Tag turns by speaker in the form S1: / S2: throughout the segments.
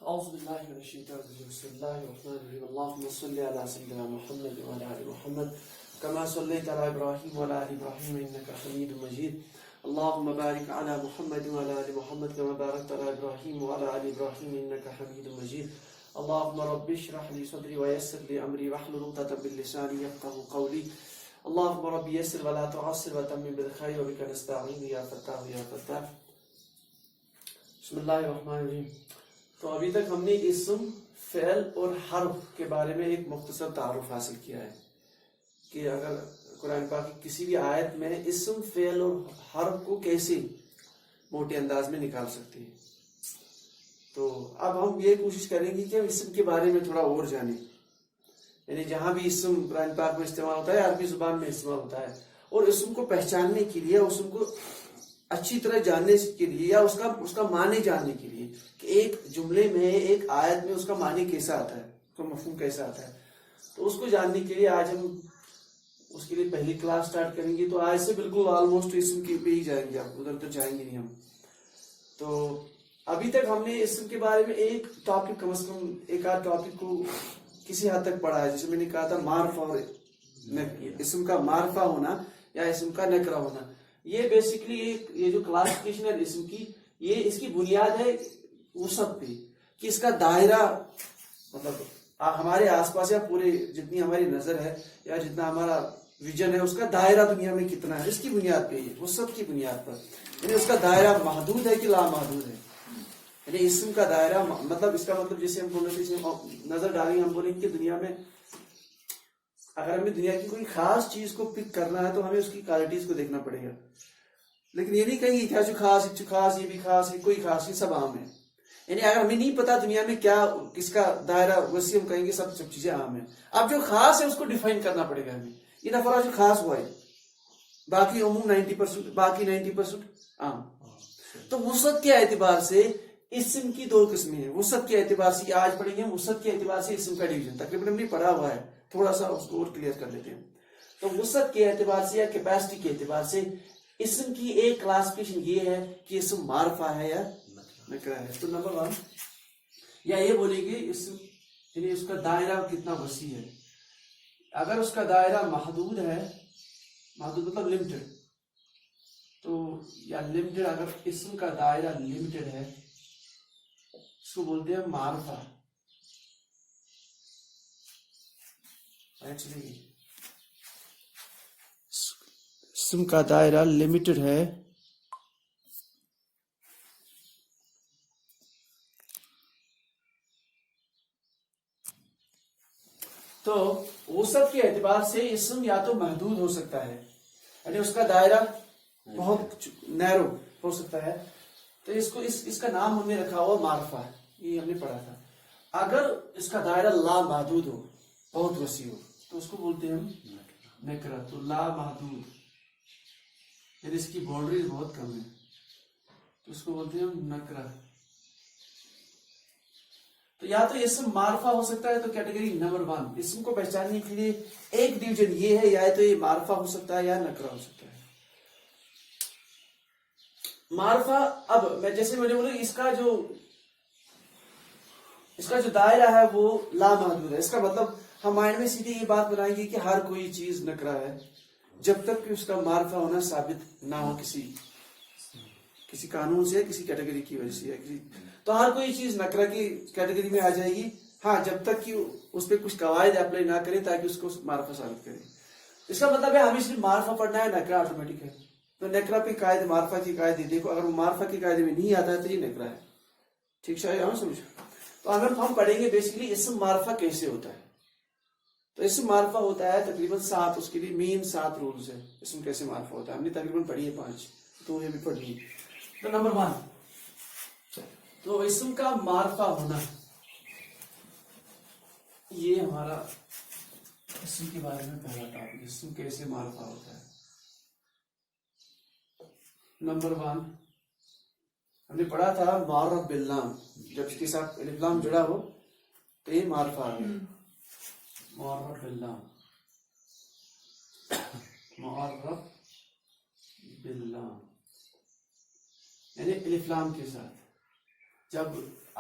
S1: أعوذ بالله من الشيطان الرجيم بسم الله الرحمن الرحيم اللهم صل على سيدنا محمد وعلى آل محمد كما صليت على إبراهيم وعلى آل إبراهيم إنك حميد مجيد اللهم بارك على محمد وعلى آل محمد كما باركت على إبراهيم وعلى آل إبراهيم إنك حميد مجيد اللهم رب اشرح لي صدري ويسر لي أمري واحلل عقدة من لساني يفقهوا قولي اللهم رب يسر ولا تعسر وتمم بالخير وبك نستعين يا فتاح يا فتاح بسم الله الرحمن الرحيم. تو ابھی تک ہم نے اسم فعل اور حرف کے بارے میں ایک مختصر تعارف حاصل کیا ہے کہ اگر قرآن پاک کی کسی بھی آیت میں اسم فعل اور حرف کو کیسے موٹے انداز میں نکال سکتے ہیں. تو اب ہم یہ کوشش کریں گے کہ ہم اسم کے بارے میں تھوڑا اور جانیں, یعنی جہاں بھی اسم قرآن پاک میں استعمال ہوتا ہے عربی زبان میں استعمال ہوتا ہے, اور اسم کو پہچاننے کے لیے اسم کو اچھی طرح جاننے کے لیے یا اس کا معنی جاننے کے لیے کہ ایک جملے میں ایک آیت میں اس کا معنی کیسا آتا ہے, اس کا مفہوم کیسا آتا ہے, تو اس کو جاننے کے لیے آج ہم اس کے لیے پہلی کلاس سٹارٹ کریں گے. تو آج سے بالکل آلموسٹ اسم کے پہ ہی جائیں گے, آپ ادھر تو جائیں گے نہیں ہم. تو ابھی تک ہم نے اسم کے بارے میں ایک ٹاپک کم از کم ایک آدھ ٹاپک کو کسی حد تک پڑھا ہے, جیسے میں نے کہا تھا معرفہ اور اسم کا معرفہ ہونا یا اسم کا نکرہ ہونا. یہ بیسیکلی یہ جو کلاسیفیکیشن ہے اسم کی, یہ اس کی بنیاد ہے وسعت پہ کہ اس کا دائرہ مطلب ہمارے آس پاس یا پورے جتنی ہماری نظر ہے یا جتنا ہمارا ویژن ہے اس کا دائرہ دنیا میں کتنا ہے, اس کی بنیاد پہ یہ وسعت کی بنیاد پر, یعنی اس کا دائرہ محدود ہے کہ لامحدود ہے. یعنی اسم کا دائرہ مطلب اس کا مطلب جیسے ہم بولے تھے نظر ڈالیں ہم بولیں کہ دنیا میں اگر ہمیں دنیا کی کوئی خاص چیز کو پک کرنا ہے تو ہمیں اس کی کوالٹیز کو دیکھنا پڑے گا, لیکن یہ نہیں کہیں گے کیا جو خاص یہ بھی خاص ہے, کوئی خاص نہیں, سب عام ہے. یعنی اگر ہمیں نہیں پتا دنیا میں کیا کس کا دائرہ وسیع, ہم کہیں گے سب چیزیں عام ہیں. اب جو خاص ہے اس کو ڈیفائن کرنا پڑے گا ہمیں. یہ نفرہ جو خاص ہوا ہے, باقی عموم 90%, باقی 90% عام. تو وسعت کے اعتبار سے اسم کی دو قسمیں ہیں. وسعت کے اعتبار سے آج پڑھیں گے, وسعت کے اعتبار سے اسم کا ڈویژن تقریباً ہم نے پڑھا ہوا ہے, تھوڑا سا اس کو اور کلیئر کر لیتے ہیں. تو وسعت کے اعتبار سے یا کیپیسٹی کے اعتبار سے اسم کی ایک کلاسیفیکیشن یہ ہے کہ اسم معرفہ ہے یا نکرہ ہے. تو نمبر 1 یا یہ بولیں گے اسم یعنی اس کا دائرہ کتنا وسیع ہے. اگر اس کا دائرہ محدود ہے, محدود مطلب لمیٹڈ, تو یا لمیٹڈ اگر اسم کا دائرہ لمیٹڈ ہے اس کو بولتے ہیں معرفہ. اسم کا دائرہ لمیٹڈ ہے تو وسعت کے اعتبار سے اسم یا تو محدود ہو سکتا ہے, یعنی اس کا دائرہ بہت نیرو ہو سکتا ہے, تو اس کا نام ہم نے رکھا ہوا معرفہ, یہ ہم نے پڑھا تھا. اگر اس کا دائرہ لا محدود ہو, بہت وسیع ہو, تو اس کو بولتے ہیں ہم نکرہ. تو لا محدود یعنی اس کی باؤنڈریز بہت کم ہے, تو اس کو بولتے ہیں ہم نکرہ. تو یا تو اسم معرفہ ہو سکتا ہے, تو کیٹیگری نمبر 1 اسم کو پہچاننے کے لیے ایک ڈویژن یہ ہے, یا تو یہ معرفہ ہو سکتا ہے یا نکرہ ہو سکتا ہے. معرفہ اب جیسے میں نے بولا اس کا جو دائرہ ہے وہ لامحدود ہے. اس کا مطلب ہم مائنڈ میں سیدھی یہ بات بنائیں گے کہ ہر کوئی چیز نکرہ ہے جب تک کہ اس کا معرفہ ہونا ثابت نہ ہو کسی قانون سے, کسی کیٹیگری کی وجہ سے. تو ہر کوئی چیز نکرہ کی کیٹیگری میں آ جائے گی, ہاں جب تک کہ اس پہ کچھ قواعد اپلائی نہ کریں تاکہ اس کو معرفہ ثابت کریں. اس کا مطلب ہے ہمیں صرف معرفہ پڑھنا ہے, نکرہ آٹومیٹک ہے. تو نکرہ پہ قاعدے, معرفہ کی قاعدے دیکھو, اگر وہ معرفہ کے قاعدے میں نہیں آتا ہے تو یہ نکرہ ہے. ٹھیک شاید سمجھو. تو اگر ہم پڑھیں گے بیسیکلی اسم معرفہ کیسے ہوتا ہے. تو اسم معرفہ ہوتا ہے تقریباً 7, اس کے لیے مین 7 رولز ہیں اسم کیسے معرفہ ہوتا ہے. ہم نے تقریباً پڑھی ہے 5, تو یہ بھی پڑھ لی. تو نمبر 1 تو اسم کا معرفہ ہونا, یہ ہمارا اسم کے بارے میں پہلا ٹاپک, اسم کیسے معرفہ ہوتا ہے. نمبر 1 ہم نے پڑھا تھا معرف باللام, جب اس کے ساتھ الف لام جڑا ہو تو یہ معرفہ آ گیا. معرف باللام, معرف باللام یعنی الف لام کے ساتھ. جب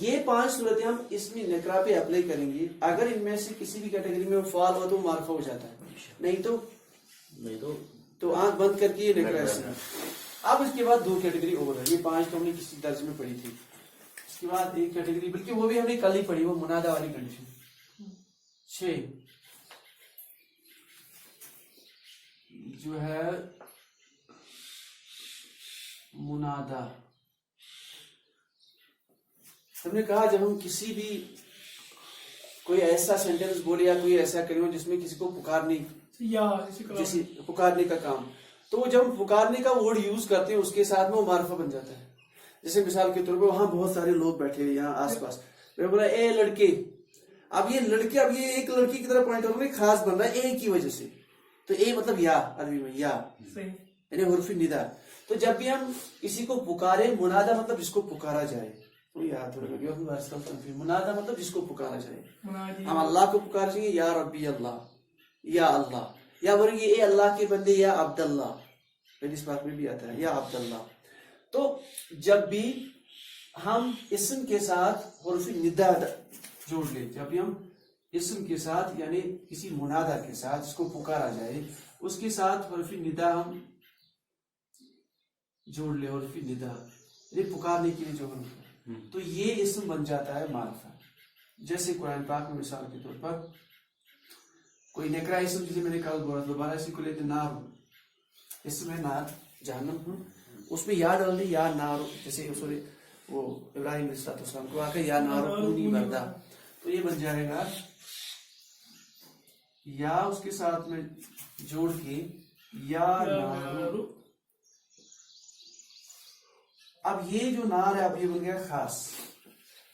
S1: یہ 5 صورتیں ہم اس میں نکرا پہ اپلائی کریں گے. اگر ان میں سے کسی بھی کیٹیگری میں فعال ہو تو معرفہ ہو جاتا ہے, نہیں تو آنکھ بند کر کے یہ نکرا ہے. اب اس کے بعد 2 کیٹیگری اور ہے. یہ 5 تو ہم نے کسی درس میں پڑھی تھی. اس کے بعد ایک کیٹیگری, بلکہ وہ بھی ہم نے کل ہی پڑھی, وہ منادا والی کنڈیشن 6 جو ہے منادا. ہم نے کہا جب ہم کسی بھی کوئی ایسا سینٹینس بولے یا کوئی ایسا کلمہ جس میں کسی کو جیسے پکارنے کا کام, تو جب ہم پکارنے کا ورڈ یوز کرتے ہیں اس کے ساتھ میں وہ معرفہ بن جاتا ہے. جیسے مثال کے طور پہ وہاں بہت سارے لوگ بیٹھے ہیں یہاں آس پاس, میں بولا اے لڑکے. اب یہ لڑکے, اب یہ ایک لڑکی کی طرح پوائنٹ آؤٹ خاص بن رہا ہے اے کی وجہ سے. تو اے مطلب یا, عربی میں یا یعنی حرف ندا. تو جب بھی ہم کسی کو پکارے, منادا مطلب جس کو پکارا جائے. منادا مطلب جس کو پکارا جائے. ہم اللہ کو پکاریں گے یا ربی اللہ, یا اللہ, یا بولیں گے اے اللہ کے بندے یا عبداللہ. اس بات میں بھی آتا ہے یا عبداللہ. تو جب بھی ہم اسم کے ساتھ حرف ندا جوڑ لیں, جب بھی ہم اسم کے ساتھ یعنی کسی منادا کے ساتھ جس کو پکارا جائے اس کے ساتھ حرف ندا ہم جوڑ لیں, حرف ندا یعنی پکارنے کے لیے جو حرف, تو یہ اسم بن جاتا ہے معرفہ. جیسے قرآن پاک میں مثال کے طور پر کوئی نکرا اسم, جسے میں نے کل بولا دوبارہ اسی کو لیتے نار, اسم ہے نار, جہنم, اس میں یا ڈال دی یا نار, جیسے وہ ابراہیم علیہ السلام کو آ کر یا نار کونی بردا, تو یہ بن جائے گا یا اس کے ساتھ میں جوڑ کے یا نار. اب یہ جو نار ہے اب یہ بن گیا خاص,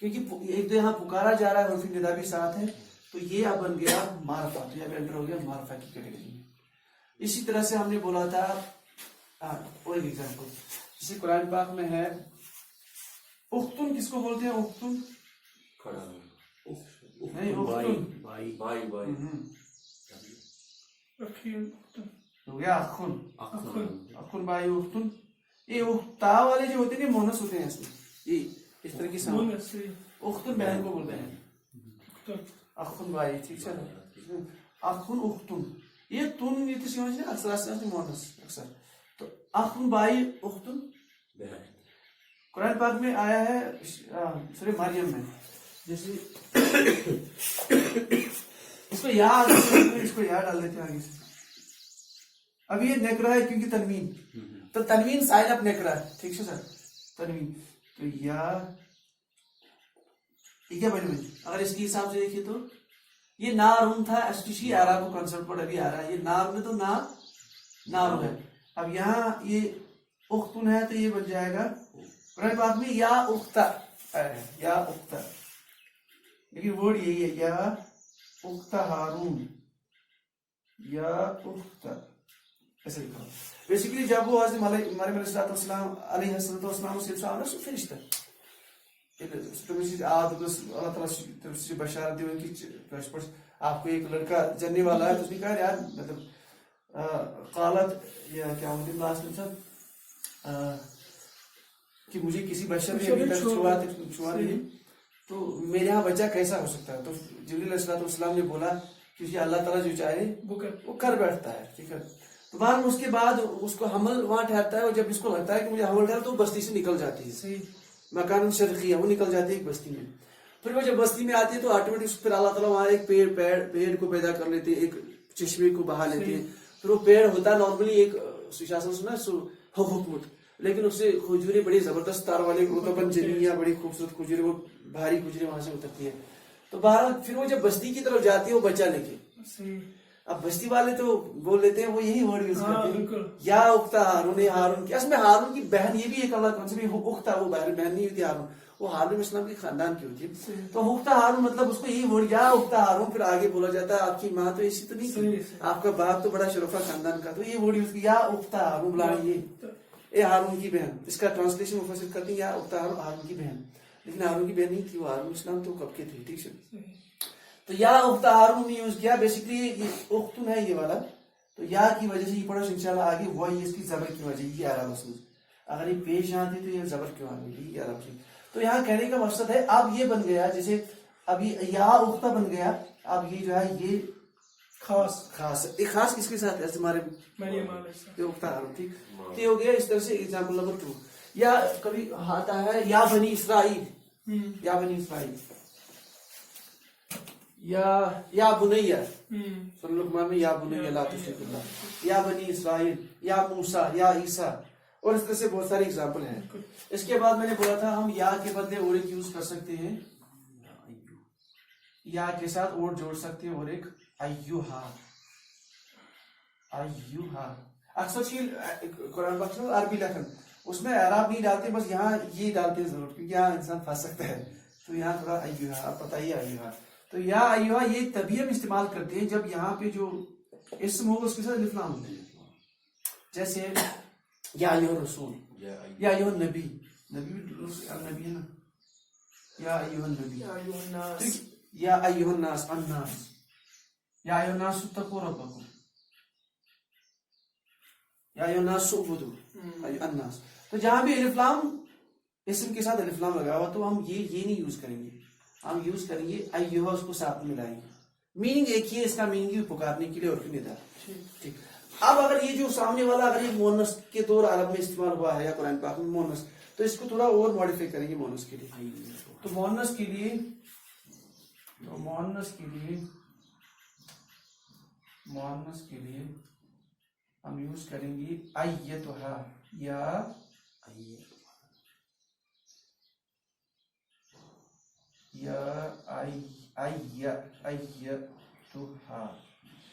S1: کیونکہ ایک تو یہاں پکارا جا رہا ہے حرف ندا بھی ساتھ ہے, تو یہ اب بن گیا معرفہ. تو یہ انٹر ہو گیا معرفہ کی کیٹیگری میں. اسی طرح سے ہم نے بولا تھا اور ایگزامپل, جیسے قرآن پاک میں ہے اختن, کس کو بولتے ہیں اختن؟ نہیں, ہو گیا اخن, اخن بھائی اختن. یہ تا والے جو ہوتے ہیں مونس ہوتے ہیں اس میں, یہ اس طرح کی ساؤنڈ. اختن بہن کو بولتے ہیں, اخن بھائی, ٹھیک ہے, اخن اختن. یہ تن یہ تو اکثر مونس اکثر. تو اخن بھائی اختن قرآن پاک میں آیا ہے سورہ مریم میں. جیسے اس کو یا ڈال دیتے آگے سے. اب یہ نکرا ہے کیونکہ تنوین, تو تنوین سائن اپ نکرا ہے, ٹھیک ہے سر, تنوین. تو یا یہ کیا بنے بھائی, اگر اس کے حساب سے دیکھیے تو یہ نارون تھا, اسٹیشی آرا کو کنسرٹ پر ابھی آ رہا ہے, یہ نار میں تو نارو ہے. اب یہاں یہ اختن ہے تو یہ بن جائے گا قرآن پاک میں یا اختہ ہے, یا اختہ, لیکن ورڈ یہی ہے یا اختہ ہارون, یا اختہ ایسے لکھا. بیسیکلی جب وہ حضرت مریم علیہ السلام سے فرشتہ اللہ تعالیٰ سے بشارت دی کہ آپ کو ایک لڑکا جننے والا ہے. تو اس نے کہا یار مطلب قالت یا کیا ہوتی ہے لاسٹ میں سر کہ مجھے کسی بشر نے ابھی تک چھوا نہیں, تو میرے یہاں بچہ کیسا ہو سکتا ہے. تو جبریل علیہ السلام نے بولا کہ اللہ تعالیٰ جو چاہے وہ کر بیٹھتا ہے, ٹھیک ہے. تو بعد اس کے بعد اس کو حمل وہاں ٹھہرتا ہے, اور جب اس کو لگتا ہے کہ مجھے حمل ٹھہرا تو بستی سے نکل جاتی ہے, مکان شرقی ہے, وہ نکل جاتی ہے ایک بستی میں. پھر وہ جب بستی میں آتی ہے تو آٹومیٹک پھر اللہ تعالیٰ وہاں ایک پیڑ کو پیدا کر لیتے ہیں, ایک چشمے کو بہا لیتے ہیں. پھر وہ پیڑ ہوتا ہے نارملی ایک حکمت, لیکن اس سے کھجوریں بڑی زبردست تار والے جنیاں, بڑی خوبصورت کھجوریں, وہ بھاری کھجوریں وہاں سے اترتی ہے. تو بہرحال پھر وہ جب بستی کی طرف جاتی ہے وہ بچہ لے کے, اب بستی والے تو بول لیتے ہیں وہ یہی ورڈ یوز کرتے ہیں یا اختہ ہارون, ہارون کی اصل میں ہارون کی بہن, یہ بھی ایک اللہ کون سے اختہ, وہ بہن نہیں ہوتی ہارون, وہ ہارون اسلام کے خاندان کی ہوتی ہے. تو اختہ ہارون مطلب اس کو یہی ورڈ یا اختہ ہارون. پھر آگے بولا جاتا ہے آپ کی ماں تو ایسی تو نہیں تھی, آپ کا باپ تو بڑا شرفہ خاندان کا, تو یہ ورڈ یوز کیا یا اختہ ہارون, بلائیں یہ اے ہارون کی بہن. اس کا ٹرانسلیشن مفسر کرتے ہیں یا اختہ ہارون, ہارون کی بہن, لیکن ہارون کی بہن نہیں تھی, وہ ہارون اسلام تو کب کے تھے, ٹھیک ہے. تو یا اختہ ہارون نے یوز کیا, بیسیکلی یہ اختن ہے یہ والا, تو یا کی وجہ سے یہ پڑھا انشاءاللہ آگے, وہ اس کی زبر کی وجہ یہ آ رہا ہے. اگر یہ پیش آتی تو یہ زبر کیوں آ رہی ہے, یہ آ رہا ہے. تو یہاں کہنے کا مقصد ہے اب یہ بن گیا جیسے ابھی یا اختہ بن گیا، اب یہ جو ہے یہ
S2: خاص
S1: خاص ہے. یہ خاص کس کے ساتھ ہے؟ ہمارے
S2: مریم علیہ السلام.
S1: یہ اختہ ہارون. ٹھیک، تو یہ ہو گیا اس طرح سے ایگزامپل نمبر 2. یا کبھی آتا ہے یا بنی اسرائیل، یا بنی اسرائیل، یا بنیا، سن لقمان میں یا بنیا لا تشرک باللہ، یا بنی اسرائیل، یا موسیٰ، یا عیسیٰ، اور اس طرح سے بہت سارے ایگزامپل ہیں. اس کے بعد میں نے بولا تھا ہم یا کے بدلے اور ایک یوز کر سکتے ہیں، یا کے ساتھ اور جوڑ سکتے ہیں اور ایک ایوہا. ایوہا اکثر قرآن پاک میں عربی لکھن اس میں اعراب نہیں ڈالتے، بس یہاں یہ ڈالتے ہیں ضرور کیونکہ یہاں انسان پھنس سکتا ہے. تو یہاں تھوڑا ایوہا، آپ بتائیے ایوہا. تو یا ایوہا یہ تبھی ہم استعمال کرتے ہیں جب یہاں پہ جو اسم ہوگا اس کے ساتھ الف لام ہوتے ہیں. جیسے یا ایوہ رسول، یا ایوہ نبی، نبی نبی ہے نا، یا ایوہ النبی،
S2: یا ایھا الناس،
S1: یا ایوہ الناس، الناس، یا ایوہ الناس اتقوا ربکم، یا ایوہ الناس اعبدوا، ایوہ الناس. تو جہاں بھی الف لام اسم کے ساتھ الف لام لگا ہوا تو ہم یہ نہیں یوز کریں گے، ہم یوز کریں گے ایوہ، اس کو ساتھ میں ملائیں گے. میننگ ایک ہی ہے، اس کا میننگ ہی پکارنے کے لیے اور ندا. ٹھیک. اب اگر یہ جو سامنے والا اگر یہ مونس کے طور عرب میں استعمال ہوا ہے یا قرآن پاک میں مونس، تو اس کو تھوڑا اور ماڈیفائی کریں گے مونس کے لیے. تو مونس کے لیے ہم یوز کریں گے ایتھا، یا ایتھا.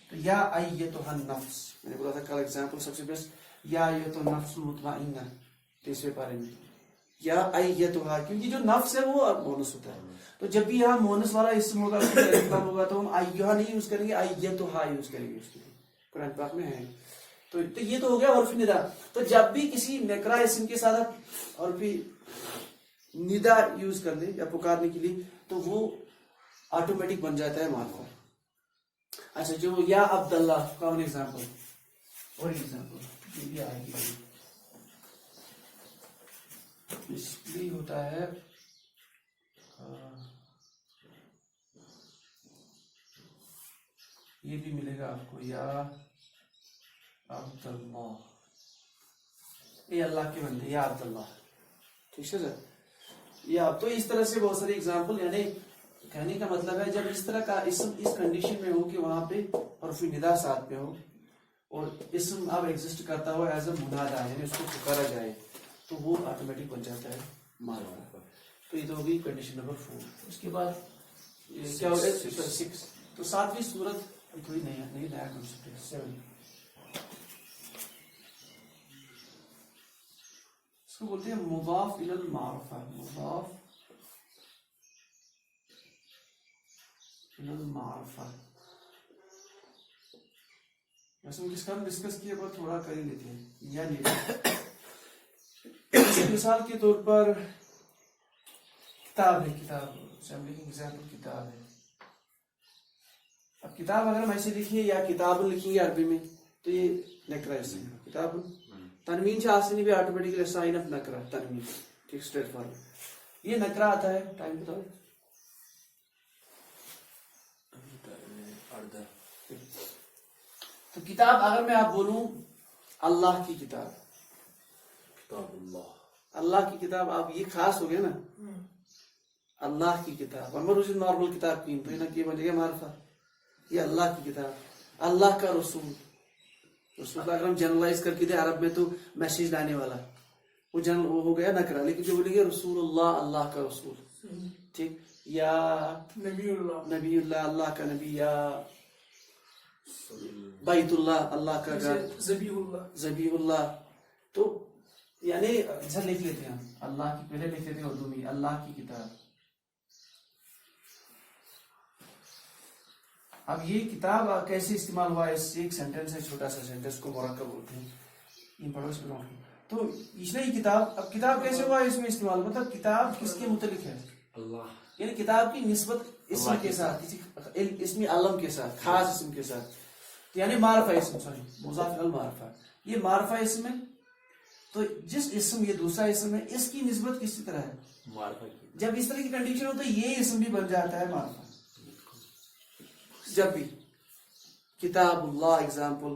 S1: تو یا ایتھا النفس، میں نے بولا تھا کل ایگزامپل سب سے بیسٹ یا ایتھا النفس المطمئنہ 30ویں پارے میں، یا ایتھا، کیونکہ جو نفس ہے وہ مونس ہوتا ہے. تو جب بھی یہاں مونس والا اسم ہوگا ہوگا تو ہم ایھا نہیں یوز کریں گے، ایتھا یوز کریں گے. اس کے لیے قرآن پاک میں ہے. تو یہ تو ہو گیا عرفی ندا. تو جب بھی کسی نکرا اسم کے ساتھ عرفی ندا یوز کر لیں یا پکارنے کے لیے تو وہ آٹومیٹک بن جاتا ہے معرفہ. اچھا، جو یا عبداللہ کا ایگزامپل اور ایگزامپل یہ بھی آئے گی. اس لیے ہوتا ہے یہ بھی ملے گا آپ کو، یا عبداللہ، یہ اللہ کے بندے، یا عبداللہ. ٹھیک ہے سر. یا تو اس طرح سے بہت سارے ایگزامپل، یعنی کہنے کا مطلب ہے جب اس طرح کا اسم اس کنڈیشن میں ہو کہ وہاں پہ حرف ندا ساتھ میں ہو اور اسم اب ایگزسٹ کرتا ہو ایز اے منادا، یعنی اس کو پکارا جائے، تو وہ آٹومیٹک بن جاتا ہے معرفہ. تو یہ تو ہوگی کنڈیشن نمبر 4. اس کے بعد کیا ہوگا 6. تو 7ویں صورت کوئی نیا کنسپٹ ہے. 7 اس کو بولتے ہیں مضاف الی المعرفہ. مضاف الی المعرفہ. ویسے جس کا ہم ڈسکس کیا پر تھوڑا کر ہی لیتے ہیں. یعنی مثال کے طور پر کتاب ہے، کتاب سے ہم لکھیں ایگزامپل کتاب ہے. اب کتاب اگر ہم ایسے لکھیں یا کتاب لکھیں گے عربی میں تو یہ نکرہ اسم ہے. کتاب تنوین سے آسانی بھی آٹومیٹکلی سائن اپ نکرہ تنوین. ٹھیک، اسٹریٹ فارورڈ. یہ نکرہ آتا ہے. ٹائم بتاؤ. تو کتاب اگر میں آپ بولوں اللہ کی کتاب،
S3: کتاب
S1: اللہ کی کتاب، آپ یہ خاص ہو گیا نا، اللہ کی کتاب. امر اسے نارمل کتاب کی تو یہ بن گیا معرفہ. یہ اللہ کی کتاب، اللہ کا رسول. رسول اگر ہم جنرلائز کر کے دیں عرب میں تو میسیج لانے والا، وہ جنرل وہ ہو گیا نکرہ. لیکن جو بولیں گے رسول اللہ، اللہ کا رسول. ٹھیک. یا
S2: نبی اللہ،
S1: نبی اللہ، اللہ کا نبی. یا بیت اللہ، اللہ کا گھر.
S2: ذبیح اللہ،
S1: ذبیح اللہ. تو یعنی جیسا لکھ لیتے ہیں ہم اللہ کی، پہلے لکھ لیتے ہیں اردو میں اللہ کی کتاب. اب یہ کتاب کیسے استعمال ہوا ہے؟ ایک سینٹینس ہے، چھوٹا سا سینٹینس کو مرکب بولتے ہیں. یہ پڑھو اس میں. تو اس نے کتاب، اب کتاب کیسے ہوا اس میں استعمال؟ مطلب کتاب کس کے متعلق ہے؟
S3: اللہ.
S1: یعنی کتاب کی نسبت اسم کے ساتھ، اسمی علم کے ساتھ، خاص اسم کے ساتھ. یعنی معرفہ اسم، سوری مضاف الی المعرفہ. یہ معرفہ اسم ہے. تو جس اسم، یہ دوسرا اسم ہے، اس کی نسبت کس طرح ہے؟
S3: معرفہ کی
S4: جب اس طرح کی کنڈیشن ہو تو یہ اسم بھی بن جاتا ہے معرفہ.
S1: جب بھی کتاب اللہ ایگزامپل،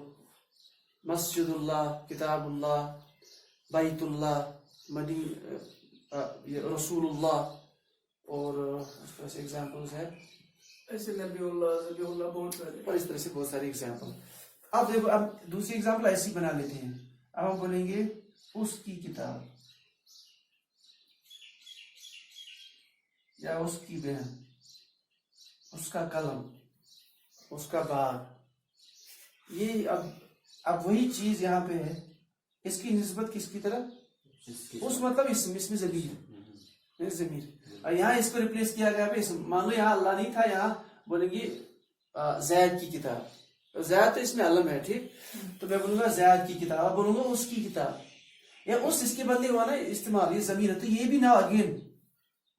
S1: مسجد اللہ، کتاب اللہ، بیت اللہ، رسول اللہ، اور اس طرح سے ایگزامپلز ہے،
S2: ایسے نبی اللہ ذبی اللہ بہت سارے.
S1: اور اس طرح سے بہت سارے ایگزامپل.
S4: اب دیکھو، اب دوسری ایگزامپل ایسی بنا لیتے ہیں. اب ہم بولیں گے اس کی کتاب یا اس کی بہن، اس کا قلم، اس کا باغ. یہ اب وہی چیز یہاں پہ ہے، اس کی نسبت کس کی طرف؟ اس مطلب اس میں ضمیر ہے، ضمیر. اور یہاں اس کو ریپلیس کیا گیا پہ اسم. مان لو یہاں اللہ نہیں تھا، یہاں بولیں گے زید کی کتاب. زید تو اس میں علم ہے، ٹھیک، تو میں بولوں گا زید کی کتاب، اب بولوں گا اس کی کتاب، یا اس کے بدلے ہوا نا استعمال، یہ ضمیر ہے، تو یہ بھی نا اگین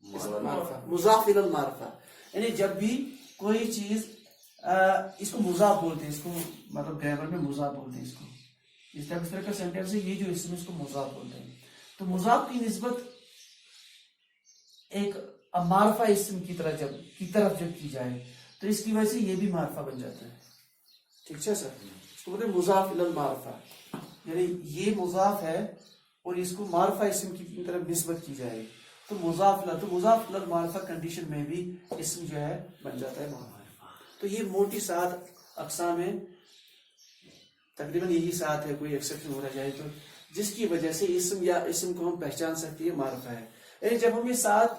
S1: معرفہ، مضاف الی المعرفہ. یعنی جب بھی کوئی چیز اس کو مضاف بولتے ہیں، اس کو مطلب گرامر میں مضاف بولتے ہیں اس کو. اس طرح کا سینٹینس ہے، یہ جو اسم اس کو مضاف بولتے ہیں. تو مضاف کی نسبت ایک معرفہ اسم کی طرف جب کی جائے تو اس کی وجہ سے یہ بھی معرفہ بن جاتا ہے. ٹھیک ہے سر، اس کو بولتے ہیں مضاف الی المعرفہ.
S4: یعنی یہ مضاف ہے اور اس کو معرفہ اسم کی طرف نسبت کی جائے تو مضاف الی المعرفہ کنڈیشن میں بھی اسم جو ہے بن جاتا ہے معرفہ.
S1: تو یہ موٹی 7 اقسام ہیں، تقریباً یہی 7 ہے، کوئی ایکسیپشن ہو رہ جائے تو، جس کی وجہ سے اسم یا اسم کو ہم پہچان سکتے ہیں معرفہ ہے. یعنی جب ہم یہ 7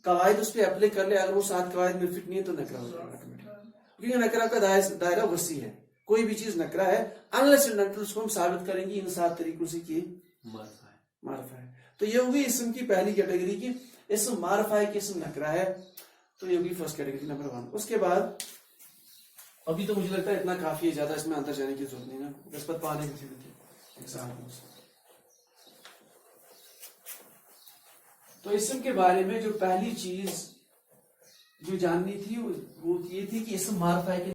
S1: قواعد اس پہ اپلائی کر لیں، اگر وہ 7 قواعد میں فٹ نہیں ہے تو نکرہ ہو جائے گا. کیونکہ نکرہ کا دائرہ وسیع ہے، کوئی بھی چیز نکرہ ہے unless and until اس کو ہم ثابت کریں گے ان 7 طریقوں سے کہ معرفہ ہے. تو یہ ہوگی اسم کی پہلی کیٹیگری کی اسم معرفہ ہے کہ اسم نکرہ ہے. تو یہ ہوگی فرسٹ کیٹیگری نمبر 1. اس کے بعد ابھی تو مجھے لگتا ہے اتنا کافی ہے، زیادہ اس میں اندر جانے کی ضرورت نہیں نا، نسبت پانے کی ایگزامپلس. تو اسم کے بارے میں جو پہلی چیز جو جاننی تھی وہ یہ تھی کہ اسم معرفہ ہے کہ